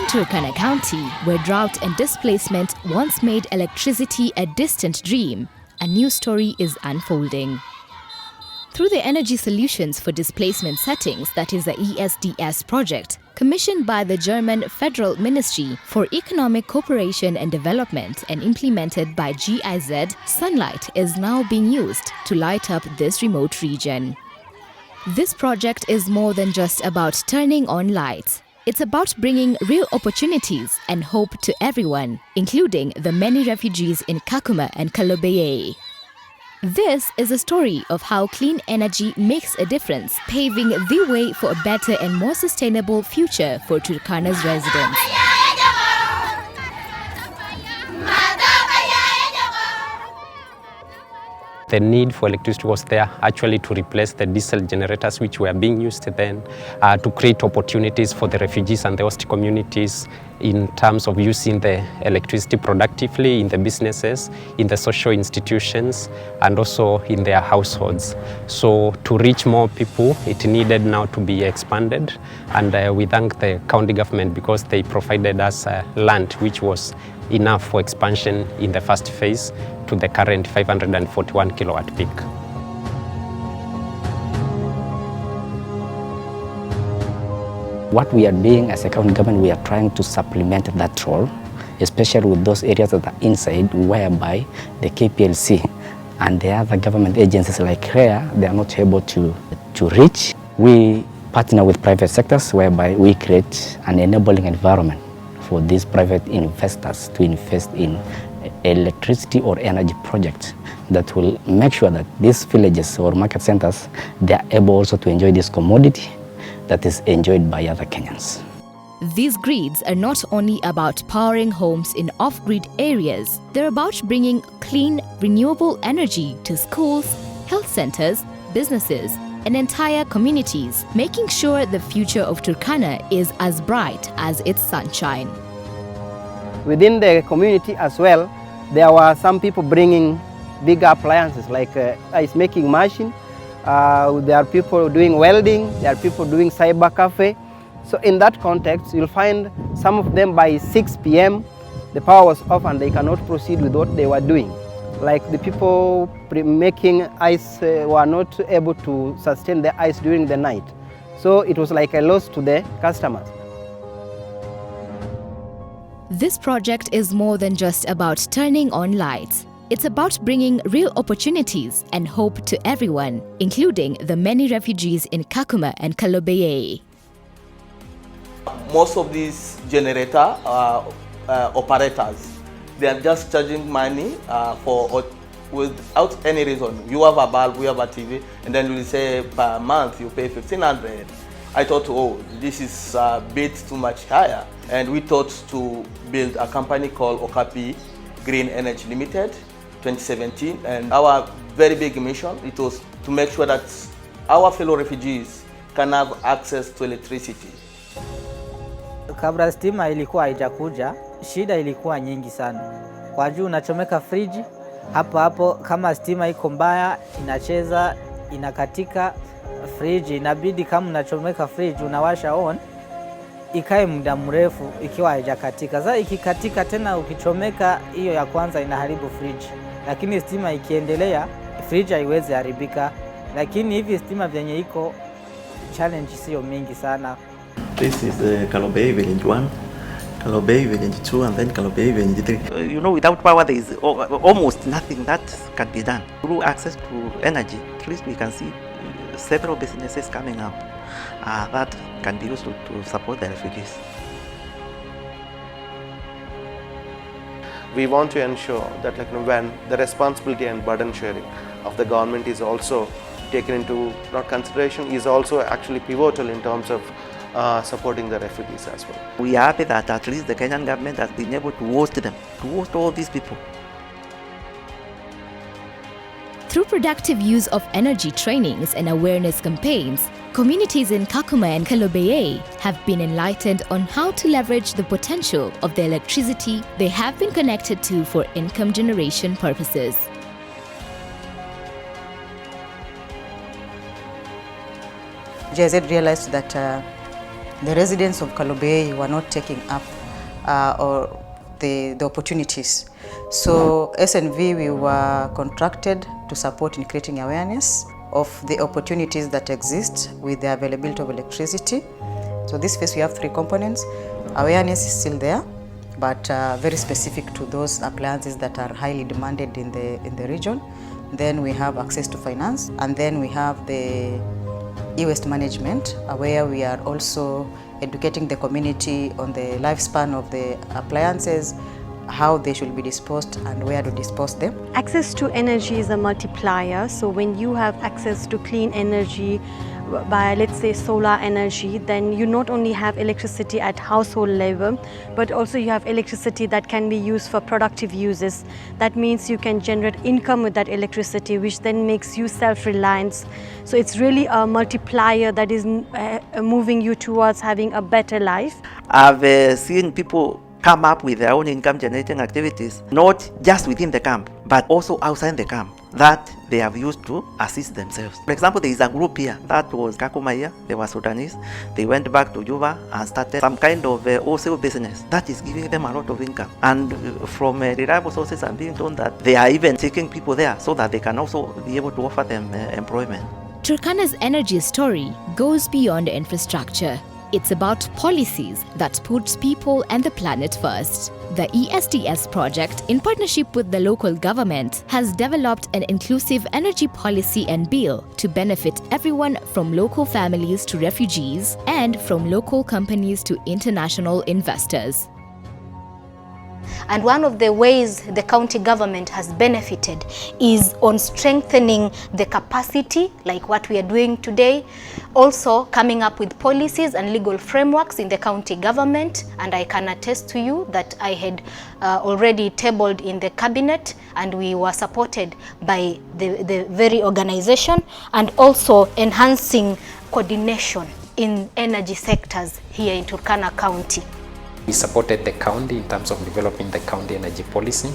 Turkana County, where drought and displacement once made electricity a distant dream, a new story is unfolding. Through the Energy Solutions for Displacement Settings, that is the ESDS project, commissioned by the German Federal Ministry for Economic Cooperation and Development and implemented by GIZ, sunlight is now being used to light up this remote region. This project is more than just about turning on lights. It's about bringing real opportunities and hope to everyone, including the many refugees in Kakuma and Kalobeye. This is a story of how clean energy makes a difference, paving the way for a better and more sustainable future for Turkana's residents. The need for electricity was there actually to replace the diesel generators which were being used then, to create opportunities for the refugees and the host communities in terms of using the electricity productively in the businesses, in the social institutions, and also in their households. So to reach more people, it needed now to be expanded, and we thank the county government because they provided us land which was enough for expansion in the first phase to the current 541 kilowatt peak. What we are doing as a county government, we are trying to supplement that role, especially with those areas that are inside, whereby the KPLC and the other government agencies like CREA, they are not able to reach. We partner with private sectors, whereby we create an enabling environment for these private investors to invest in electricity or energy projects that will make sure that these villages or market centers, they are able also to enjoy this commodity that is enjoyed by other Kenyans. These grids are not only about powering homes in off-grid areas, they're about bringing clean, renewable energy to schools, health centers, businesses, and entire communities, making sure the future of Turkana is as bright as its sunshine. Within the community as well, there were some people bringing bigger appliances like ice making machine. There are people doing welding, there are people doing cyber cafe. So in that context, you'll find some of them by 6 p.m. the power was off and they cannot proceed with what they were doing. Like the people making ice were not able to sustain the ice during the night. So it was like a loss to the customers. This project is more than just about turning on lights. It's about bringing real opportunities and hope to everyone, including the many refugees in Kakuma and Kalobeye. Most of these generator operators, they are just charging money without any reason. You have a bulb, we have a TV, and then we say per month you pay 1,500. I thought, oh, this is a bit too much higher. And we thought to build a company called Okapi Green Energy Limited, 2017. And our very big mission, it was to make sure that our fellow refugees can have access to electricity. Kabla stima ilikuwa haijakuja, shida ilikuwa nyingi sana. Kwa juu unachomeka friji, hapo kama stima iko mbaya, inacheza, inakatika, friji inabidi kama unachomeka friji unawasha on, ikae muda mrefu ikiwa haijakatika. Sasa ikikatika tena ukichomeka hiyo ya kwanza inaharibu friji. Lakini stima ikiendelea, friji haiwezi haribika. Lakini hivi stima vyenye iko challenge sio mingi sana. This is Kalobeye Village 1, Kalobeye Village 2, and then Kalobeye Village 3. You know, without power there is almost nothing that can be done. Through access to energy, at least we can see several businesses coming up that can be used to support the refugees. We want to ensure that when the responsibility and burden sharing of the government is also taken into consideration, is also actually pivotal in terms of supporting the refugees as well. We are happy that at least the Kenyan government has been able to host them, to host all these people. Through productive use of energy trainings and awareness campaigns, communities in Kakuma and Kalobeye have been enlightened on how to leverage the potential of the electricity they have been connected to for income generation purposes. GIZ realized that the residents of Kalobey were not taking up or the opportunities. So SNV, we were contracted to support in creating awareness of the opportunities that exist with the availability of electricity. So this phase we have 3 components. Awareness is still there, but very specific to those appliances that are highly demanded in the region. Then we have access to finance, and then we have the e-waste management, where we are also educating the community on the lifespan of the appliances, how they should be disposed and where to dispose them. Access to energy is a multiplier. So when you have access to clean energy by, let's say, solar energy, then you not only have electricity at household level, but also you have electricity that can be used for productive uses. That means you can generate income with that electricity, which then makes you self-reliant. So it's really a multiplier that is moving you towards having a better life. I've seen people come up with their own income generating activities, not just within the camp, but also outside the camp, that they have used to assist themselves. For example, there is a group here that was Kakumaya, they were Sudanese. They went back to Juba and started some kind of wholesale business that is giving them a lot of income. And from reliable sources, I'm being told that they are even taking people there so that they can also be able to offer them employment. Turkana's energy story goes beyond infrastructure. It's about policies that put people and the planet first. The ESDS project, in partnership with the local government, has developed an inclusive energy policy and bill to benefit everyone from local families to refugees and from local companies to international investors. And one of the ways the county government has benefited is on strengthening the capacity, like what we are doing today. Also coming up with policies and legal frameworks in the county government. And I can attest to you that I had already tabled in the cabinet, and we were supported by the very organization, and also enhancing coordination in energy sectors here in Turkana County. We supported the county in terms of developing the county energy policy,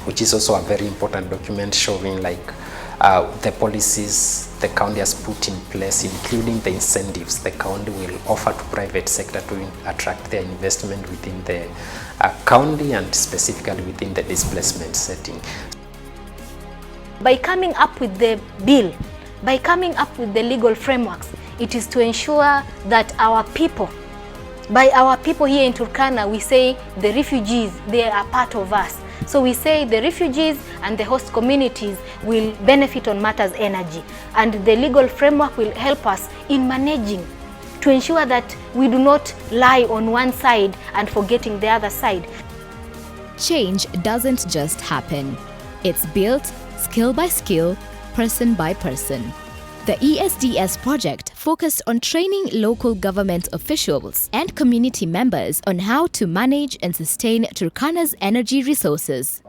which is also a very important document showing like the policies the county has put in place, including the incentives the county will offer to private sector to attract their investment within the county and specifically within the displacement setting. By coming up with the bill, by coming up with the legal frameworks, it is to ensure that our people, by our people here in Turkana, we say the refugees, they are part of us. So we say the refugees and the host communities will benefit on matters energy. And the legal framework will help us in managing to ensure that we do not lie on one side and forgetting the other side. Change doesn't just happen. It's built skill by skill, person by person. The ESDS project focused on training local government officials and community members on how to manage and sustain Turkana's energy resources.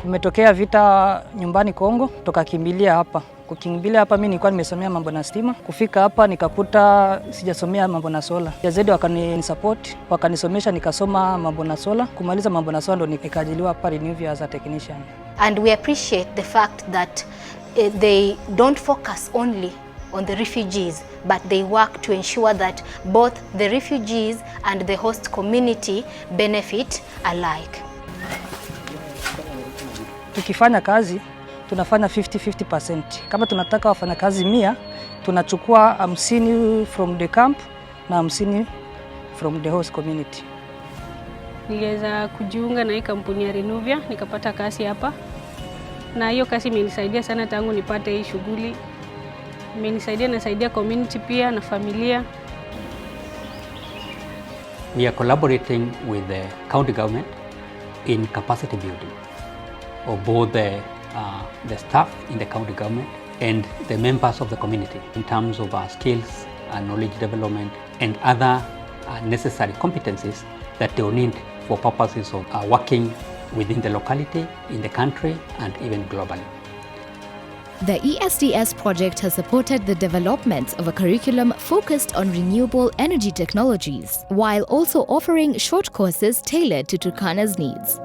Umetokea vita nyumbani Kongo, tukakimbilia hapa. Kukimbilia hapa mimi nilikuwa nimesomea mambo na stima. Kufika hapa nikakuta sijasomea mambo na sola. Zaidi wakanisupport, wakanisomesha nikasoma mambo na sola. Kumaliza mambo na sola ndo nikaajiliwa hapa Renewview as a technician. And we appreciate the fact that they don't focus only on the refugees, but they work to ensure that both the refugees and the host community benefit alike. Tukifanya kazi, tunafanya 50-50%. Kama tunataka wafanyakazi 100, tunachukua 50 from the camp na 50 from the host community. Niliweza kujiunga na hii kampuni ya Renewview, nikapata kazi hapa. Na hiyo kazi imenisaidia sana tangu nipate hii shughuli. Imenisaidia, nasaidia community pia na familia. We are collaborating with the county government in capacity building of both the staff in the county government and the members of the community in terms of skills and knowledge development and other necessary competencies that they will need for purposes of working within the locality, in the country, and even globally. The ESDS project has supported the development of a curriculum focused on renewable energy technologies, while also offering short courses tailored to Turkana's needs.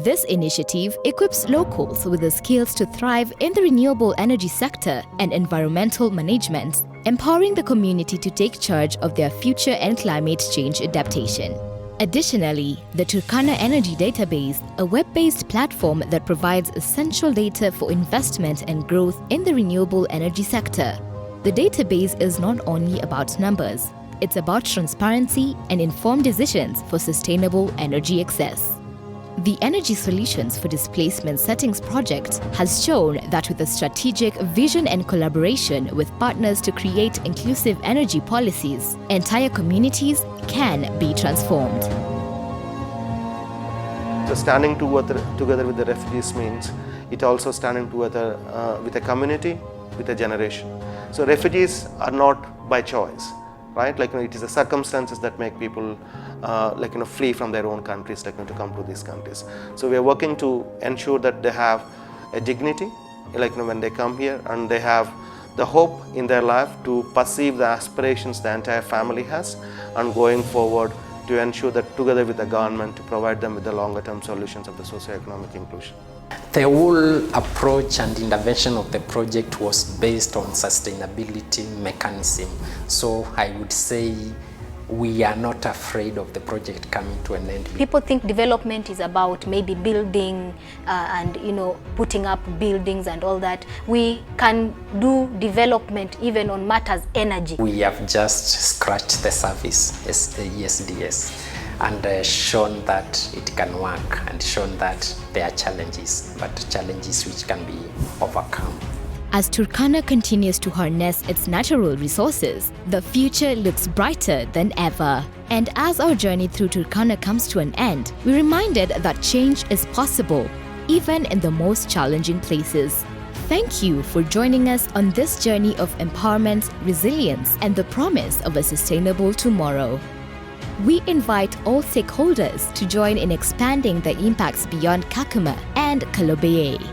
This initiative equips locals with the skills to thrive in the renewable energy sector and environmental management, empowering the community to take charge of their future and climate change adaptation. Additionally, the Turkana Energy Database, a web-based platform that provides essential data for investment and growth in the renewable energy sector. The database is not only about numbers, it's about transparency and informed decisions for sustainable energy access. The Energy Solutions for Displacement Settings project has shown that with a strategic vision and collaboration with partners to create inclusive energy policies, entire communities can be transformed. So standing together with the refugees means it also standing together with a community, with a generation. So refugees are not by choice, right? It is the circumstances that make people flee from their own countries, to come to these countries. So we are working to ensure that they have a dignity, when they come here, and they have the hope in their life to perceive the aspirations the entire family has, and going forward to ensure that together with the government to provide them with the longer term solutions of the socio-economic inclusion. The whole approach and intervention of the project was based on sustainability mechanism. So I would say we are not afraid of the project coming to an end. People think development is about maybe building and putting up buildings and all that. We can do development even on matters energy. We have just scratched the surface as the ESDS and shown that it can work and shown that there are challenges, but challenges which can be overcome. As Turkana continues to harness its natural resources, the future looks brighter than ever. And as our journey through Turkana comes to an end, we're reminded that change is possible, even in the most challenging places. Thank you for joining us on this journey of empowerment, resilience, and the promise of a sustainable tomorrow. We invite all stakeholders to join in expanding the impacts beyond Kakuma and Kalobeye.